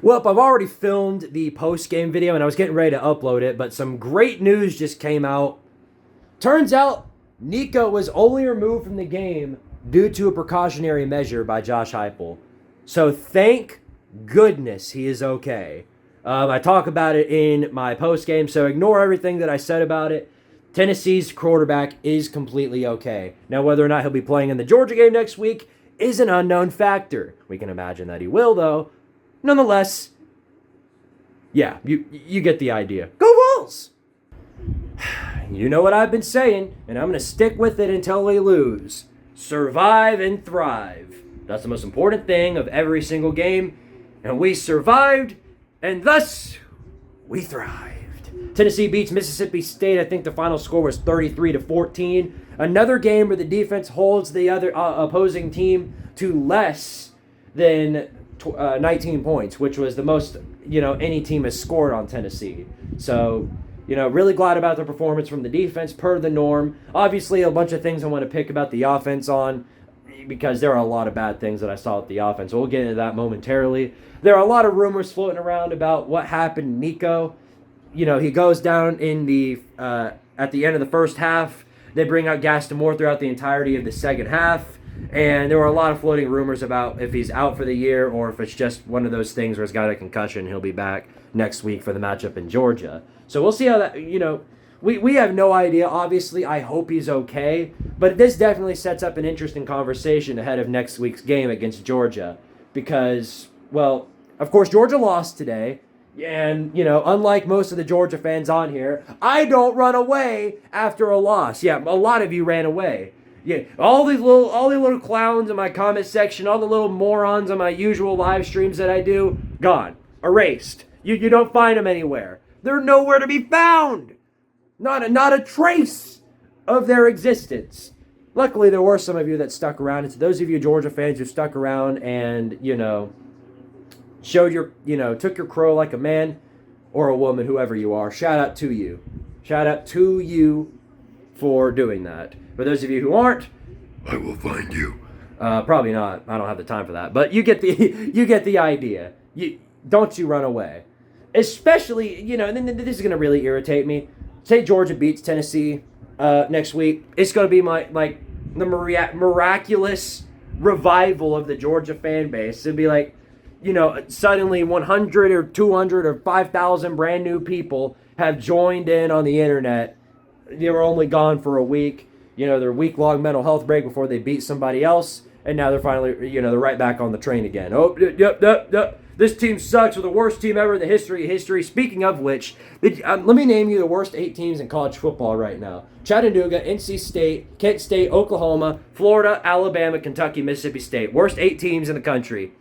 Well, I've already filmed the post-game video and I was getting ready to upload it, but some great news just came out. Turns out Nico was only removed from the game due to a precautionary measure by Josh Heupel. So thank goodness he is okay. I talk about it in my post-game, so ignore everything that I said about it. Tennessee's quarterback is completely okay. Now, whether or not he'll be playing in the Georgia game next week is an unknown factor. We can imagine that he will, though. Nonetheless, yeah, you get the idea. Go VOLS! You know what I've been saying, and I'm going to stick with it until we lose. Survive and thrive. That's the most important thing of every single game. And we survived, and thus we thrived. Tennessee beats Mississippi State. I think the final score was 33-14. Another game where the defense holds the other opposing team to less than 19 points, which was the most, any team has scored on Tennessee. So, really glad about the performance from the defense per the norm. Obviously, a bunch of things I want to pick about the offense on, because there are a lot of bad things that I saw with the offense. We'll get into that momentarily. There are a lot of rumors floating around about what happened to Nico. He goes down in the at the end of the first half. They bring out Gaston throughout the entirety of the second half. And there were a lot of floating rumors about if he's out for the year or if it's just one of those things where he's got a concussion. He'll be back next week for the matchup in Georgia. So we'll see how that, we have no idea. Obviously, I hope he's okay. But this definitely sets up an interesting conversation ahead of next week's game against Georgia. Because, well, of course, Georgia lost today. And, unlike most of the Georgia fans on here, I don't run away after a loss. Yeah, a lot of you ran away. Yeah, all these little clowns in my comment section, all the little morons on my usual live streams that I do, gone, erased. You don't find them anywhere. They're nowhere to be found. Not a trace of their existence. Luckily, there were some of you that stuck around. And to those of you Georgia fans who stuck around and showed took your crow like a man or a woman, whoever you are, shout out to you. Shout out to you for doing that. For those of you who aren't, I will find you. Probably not. I don't have the time for that. But you get the idea. Don't you run away. Especially, and then this is going to really irritate me. Say Georgia beats Tennessee next week. It's going to be the miraculous revival of the Georgia fan base. It'd be like, suddenly 100 or 200 or 5,000 brand new people have joined in on the internet. They were only gone for a week. Their week-long mental health break before they beat somebody else, and now they're finally, they're right back on the train again. Oh, yep. This team sucks. We're the worst team ever in the history of history. Speaking of which, let me name you the worst 8 teams in college football right now. Chattanooga, NC State, Kent State, Oklahoma, Florida, Alabama, Kentucky, Mississippi State. Worst 8 teams in the country,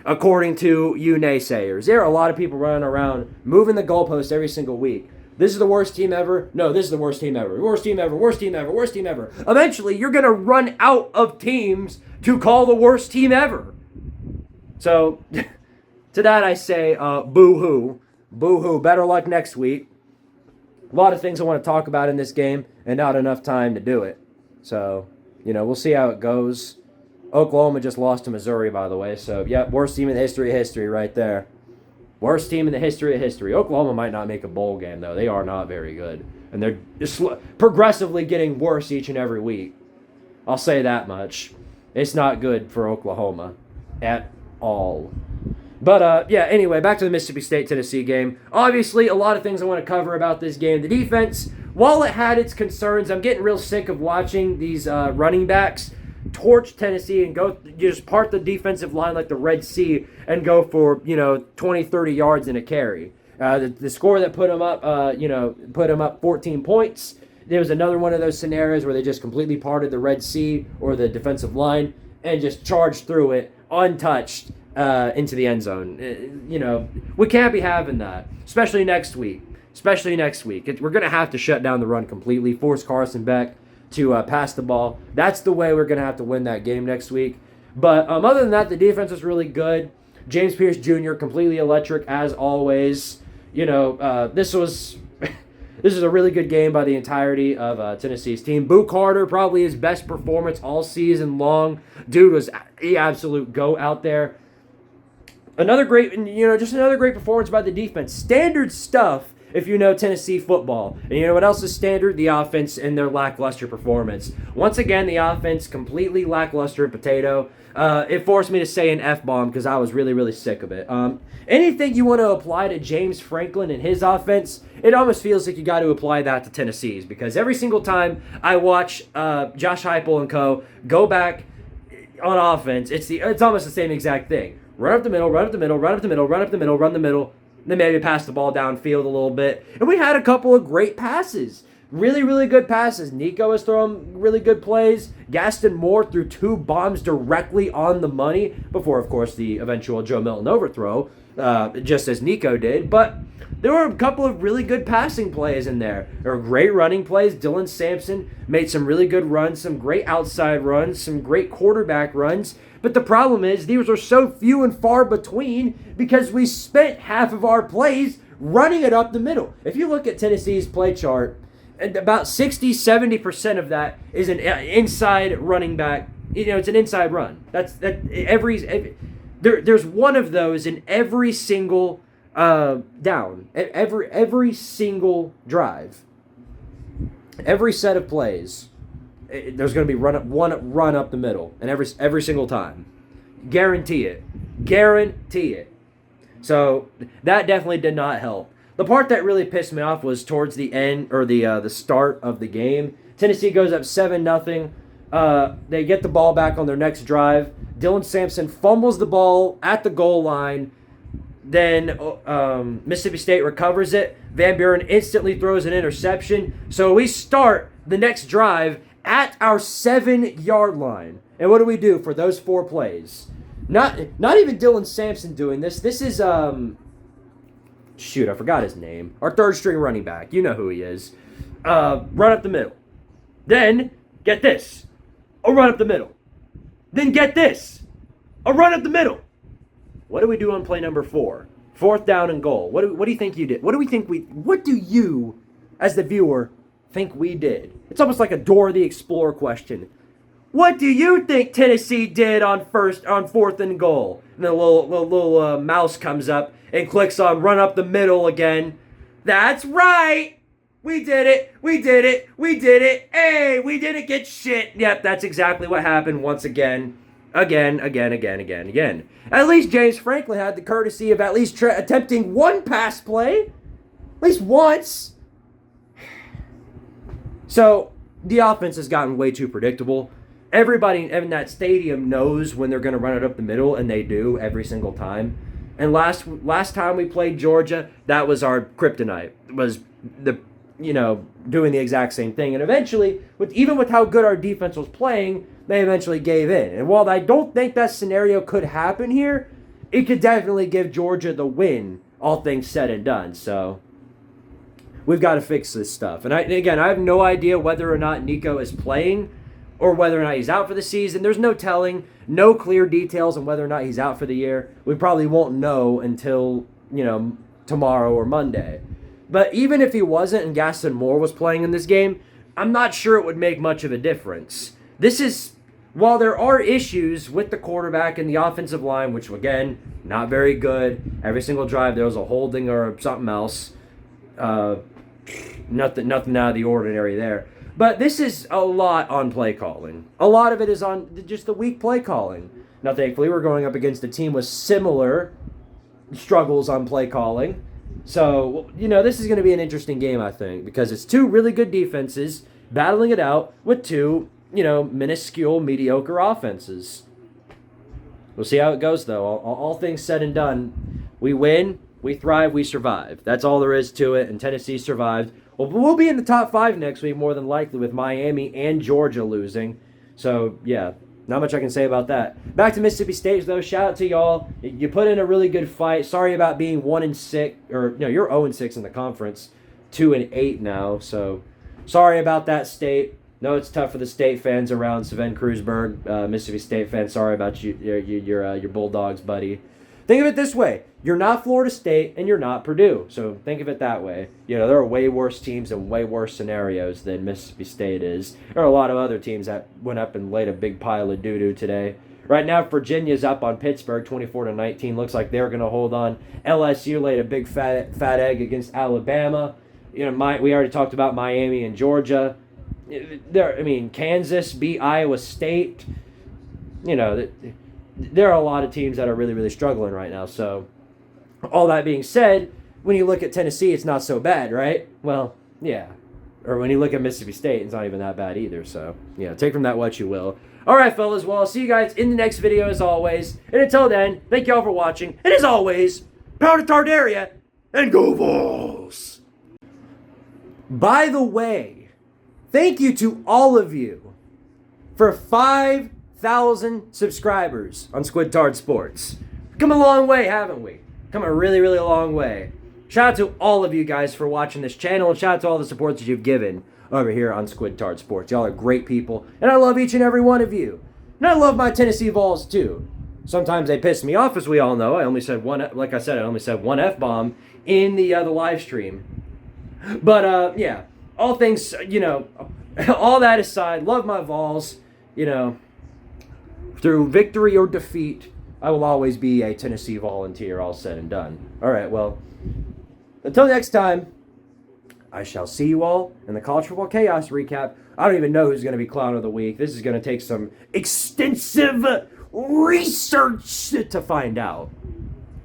according to you naysayers. There are a lot of people running around moving the goalposts every single week. This is the worst team ever. No, this is the worst team ever. Worst team ever. Worst team ever. Worst team ever. Eventually, you're going to run out of teams to call the worst team ever. So, to that I say, boo-hoo. Boo-hoo. Better luck next week. A lot of things I want to talk about in this game, and not enough time to do it. So, we'll see how it goes. Oklahoma just lost to Missouri, by the way. So, yeah, worst team in the history of history right there. Worst team in the history of history. Oklahoma might not make a bowl game, though. They are not very good. And they're just progressively getting worse each and every week. I'll say that much. It's not good for Oklahoma at all. But, anyway, back to the Mississippi State-Tennessee game. Obviously, a lot of things I want to cover about this game. The defense, while it had its concerns, I'm getting real sick of watching these running backs torch Tennessee and go just part the defensive line like the Red Sea and go for 20, 30 yards in a carry. The score that put them up 14 points. There was another one of those scenarios where they just completely parted the Red Sea or the defensive line and just charged through it untouched into the end zone. We can't be having that, especially next week. We're going to have to shut down the run completely, force Carson Beck to pass the ball. That's the way we're going to have to win that game next week. But other than that, the defense was really good. James Pierce Jr., completely electric as always. This was a really good game by the entirety of Tennessee's team. Boo Carter, probably his best performance all season long. Dude was the absolute GOAT out there. Another great, just another great performance by the defense. Standard stuff if you know Tennessee football. And you know what else is standard? The offense and their lackluster performance. Once again, the offense completely lackluster and potato. It forced me to say an F-bomb because I was really, really sick of it. Anything you want to apply to James Franklin and his offense, it almost feels like you got to apply that to Tennessee's, because every single time I watch Josh Heupel and co. go back on offense, it's almost the same exact thing. Run up the middle, run up the middle, run up the middle, run up the middle, run the middle, then maybe pass the ball downfield a little bit. And we had a couple of great passes. Really, really good passes. Nico was throwing really good plays. Gaston Moore threw 2 bombs directly on the money before, of course, the eventual Joe Milton overthrow, just as Nico did. But there were a couple of really good passing plays in there. There were great running plays. Dylan Sampson made some really good runs, some great outside runs, some great quarterback runs. But the problem is these are so few and far between because we spent half of our plays running it up the middle. If you look at Tennessee's play chart, about 60-70% of that is an inside running back. It's an inside run. There's one of those in every single down, every single drive, every set of plays. There's going to be one run up the middle, and every single time, guarantee it. So that definitely did not help. The part that really pissed me off was towards the end, or the start of the game. Tennessee goes up 7-0. They get the ball back on their next drive. Dylan Sampson fumbles the ball at the goal line. Then Mississippi State recovers it. Van Buren instantly throws an interception. So we start the next drive at our 7-yard line. And what do we do for those 4 plays? Not even Dylan Sampson doing this. This is shoot, I forgot his name. Our 3rd string running back. You know who he is. Run up the middle. Then, get this. A run up the middle. Then get this. A run up the middle. What do we do on play number 4? 4th down and goal. What do you think you did? What do you, as the viewer, think we did? It's almost like a Dora the Explorer question. What do you think Tennessee did on 4th and goal? And the little mouse comes up and clicks on run up the middle again. That's right. We did it. Hey, we didn't get shit. Yep, that's exactly what happened once again. Again. At least James Franklin had the courtesy of at least attempting one pass play. At least once. So, the offense has gotten way too predictable. Everybody in that stadium knows when they're going to run it up the middle, and they do every single time. And last time we played Georgia, that was our kryptonite. Was doing the exact same thing. And eventually, even with how good our defense was playing, they eventually gave in. And while I don't think that scenario could happen here, it could definitely give Georgia the win, all things said and done. So we've got to fix this stuff. And again, I have no idea whether or not Nico is playing or whether or not he's out for the season. There's no telling, no clear details on whether or not he's out for the year. We probably won't know until, tomorrow or Monday. But even if he wasn't and Gaston Moore was playing in this game, I'm not sure it would make much of a difference. While there are issues with the quarterback and the offensive line, which, again, not very good. Every single drive there was a holding or something else. Nothing out of the ordinary there. But this is a lot on play calling. A lot of it is on just the weak play calling. Now, thankfully, we're going up against a team with similar struggles on play calling. So, this is going to be an interesting game, I think, because it's 2 really good defenses battling it out with 2, minuscule, mediocre offenses. We'll see how it goes, though. All things said and done, we win, we thrive, we survive. That's all there is to it, and Tennessee survived. Well, we'll be in the top 5 next week, more than likely, with Miami and Georgia losing. So, yeah, not much I can say about that. Back to Mississippi State, though. Shout out to y'all. You put in a really good fight. Sorry about being 1-6, or no, you're 0-6 in the conference, 2-8 now. So, sorry about that, State. No, it's tough for the State fans around. Sven Kreuzberg, Mississippi State fans. Sorry about your Bulldogs, buddy. Think of it this way. You're not Florida State, and you're not Purdue. So think of it that way. There are way worse teams and way worse scenarios than Mississippi State is. There are a lot of other teams that went up and laid a big pile of doo-doo today, Right now, Virginia's up on Pittsburgh, 24-19. Looks like they're going to hold on. LSU laid a big fat egg against Alabama. You know, we already talked about Miami and Georgia. Kansas beat Iowa State. You know, there are a lot of teams that are really, really struggling right now. So, all that being said, when you look at Tennessee, it's not so bad, right? Well, yeah. Or when you look at Mississippi State, it's not even that bad either. So, yeah, take from that what you will. All right, fellas. Well, I'll see you guys in the next video as always. And until then, thank you all for watching. And as always, pound to Tardaria and go VOLS! By the way, thank you to all of you for 5,000 subscribers on Squidtard Sports. We've come a long way, haven't we? Come a really, really long way. Shout out to all of you guys for watching this channel, and shout out to all the support that you've given over here on Squidtard Sports. Y'all are great people, and I love each and every one of you. And I love my Tennessee Vols too. Sometimes they piss me off, as we all know. I only said one F-bomb in the live stream. But yeah, all things, all that aside, love my Vols. Through victory or defeat, I will always be a Tennessee Volunteer, all said and done. All right, well, until next time, I shall see you all in the College Football Chaos recap. I don't even know who's going to be Clown of the Week. This is going to take some extensive research to find out.